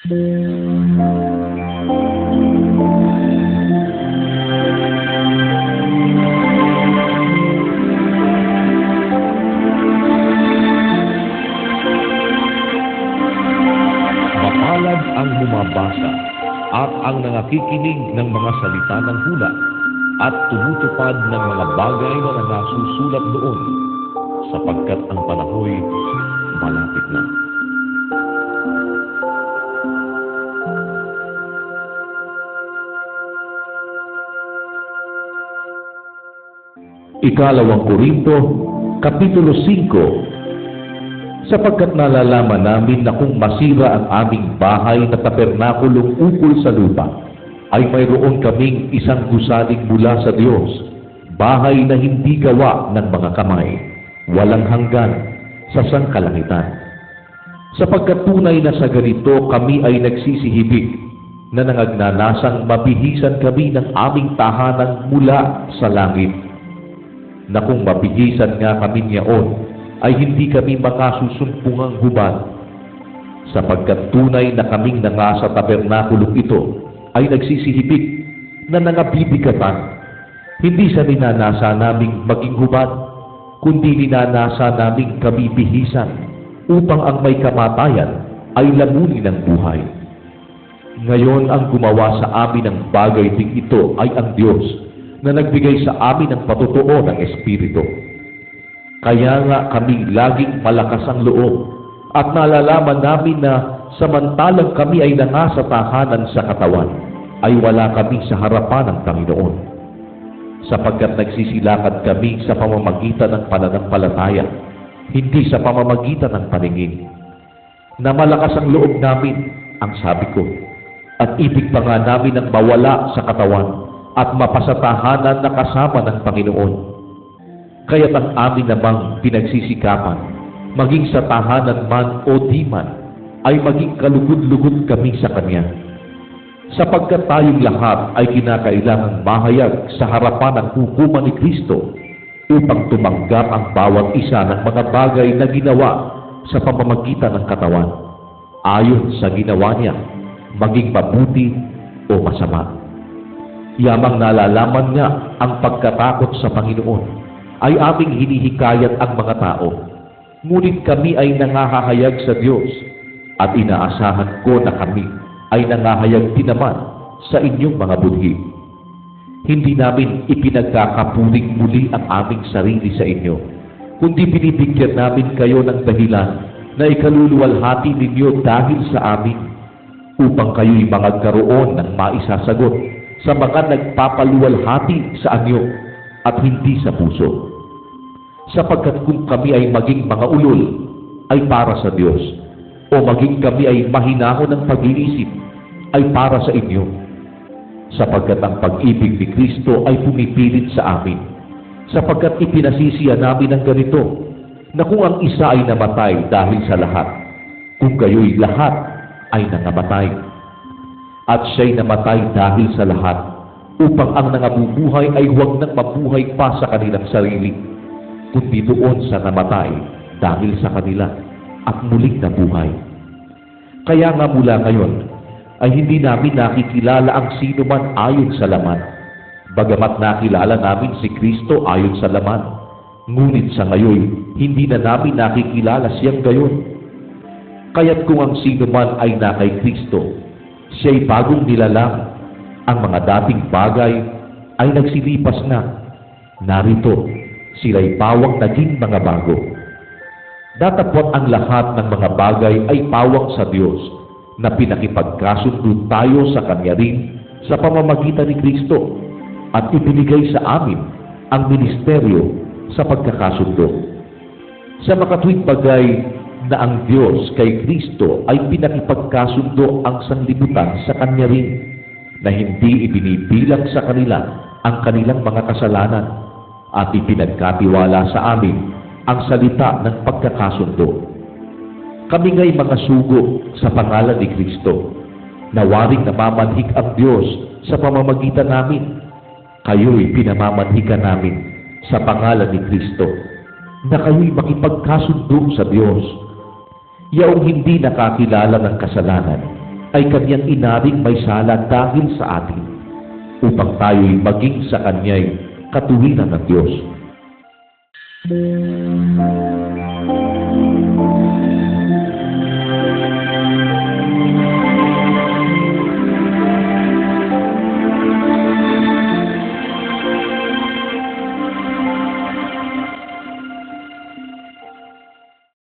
Mapalad ang bumabasa at ang nangakikinig ng mga salita ng hula at tumutupad ng mga bagay na nasusulat doon, sapagkat ang panahoy malapit na. Ikalawang Korinto, Kapitulo 5. Sapagkat nalalaman namin na kung masira ang aming bahay na tabernakulong ukol sa lupa, ay mayroon kaming isang gusaling mula sa Diyos, bahay na hindi gawa ng mga kamay, walang hanggan sa sangkalangitan. Sapagkat tunay na sa ganito kami ay nagsisihibig, na nangagnanasang mabihisan kami ng aming tahanan mula sa langit, na kung mabihisan nga kami niyaon, ay hindi kami makasusumpungang hubad, sapagkat tunay na kaming nangasa tabernakulong ito ay nagsisihibig na nangabibigatan, hindi sa ninanasa naming maging hubad, kundi ninanasa naming kami bihisan, upang ang may kamatayan ay lamunin ng buhay. Ngayon ang gumawa sa amin ng bagay ding ito ay ang Diyos, na nagbigay sa amin ng patutuo ng Espiritu. Kaya nga kami laging malakas ang loob, at nalalaman namin na samantalang kami ay nangasa tahanan sa katawan, ay wala kami sa harapan ng Panginoon, sapagkat nagsisilakad kami sa pamamagitan ng pananampalataya, hindi sa pamamagitan ng paningin. Na malakas ang loob namin, ang sabi ko, at ibig pa nga namin ang mawala sa katawan at mapasatahanan na kasama ng Panginoon. Kaya't ang amin namang pinagsisikapan, maging sa tahanan man o di man, ay maging kalugod-lugod kami sa Kanya. Sapagkat tayong lahat ay kinakailangang mahayag sa harapan ng hukuman ni Kristo, upang tumanggap ang bawat isa ng mga bagay na ginawa sa pamamagitan ng katawan, ayon sa ginawa niya, maging mabuti o masama. Yamang nalalaman niya ang pagkatakot sa Panginoon, ay aming hinihikayat ang mga tao. Ngunit kami ay nangahahayag sa Diyos, at inaasahan ko na kami ay nangahayag din naman sa inyong mga budhi. Hindi namin ipinagkakapuling muli ang aming sarili sa inyo, kundi binibigyan namin kayo ng dahilan na ikaluluwalhati ninyo dahil sa amin, upang kayo'y magkaroon ng maisasagot sa mga nagpapaluwalhati sa anyo at hindi sa puso. Sapagkat kung kami ay maging mga ulol, ay para sa Diyos, o maging kami ay mahinahon ng pag-iisip, ay para sa inyo. Sapagkat ang pag-ibig ni Kristo ay pumipilit sa amin, sapagkat ipinasisiya namin ang ganito, na kung ang isa ay namatay dahil sa lahat, kung kayo'y lahat ay nangamatay, at siya'y namatay dahil sa lahat, upang ang nangabubuhay ay huwag nang mabuhay pa sa kanilang sarili, kundi doon sa namatay dahil sa kanila at muling nabuhay. Kaya nga mula ngayon ay hindi namin nakikilala ang sino man ayon sa laman, bagamat nakilala namin si Kristo ayon sa laman, ngunit sa ngayon hindi na namin nakikilala siyang gayon. Kaya't kung ang sino man ay na kay Kristo, siya'y bagong nilalang, ang mga dating bagay ay nagsilipas na, narito sila'y pawang naging mga bago. Datapwat ang lahat ng mga bagay ay pawang sa Diyos, na pinakipagkasundo tayo sa Kanya rin sa pamamagitan ni Kristo, at ibinigay sa amin ang ministeryo sa pagkakasundo. Sa makatuwid bagay na ang Diyos kay Kristo ay pinakipagkasundo ang sanlibutan sa Kanya rin, na hindi ibinibilang sa kanila ang kanilang mga kasalanan, at ipinagkatiwala sa amin ang salita ng pagkakasundo. Kami nga'y mga sugo sa pangalan ni Kristo, na waring namamanhik ang Diyos sa pamamagitan namin. Kayo'y pinamamanhikan namin sa pangalan ni Kristo, na kayo'y makipagkasundo sa Diyos. Yaong hindi nakakilala ng kasalanan ay Kanyang inaring may sala dahil sa atin, upang tayo'y maging sa Kanya'y katuwiran ng Diyos.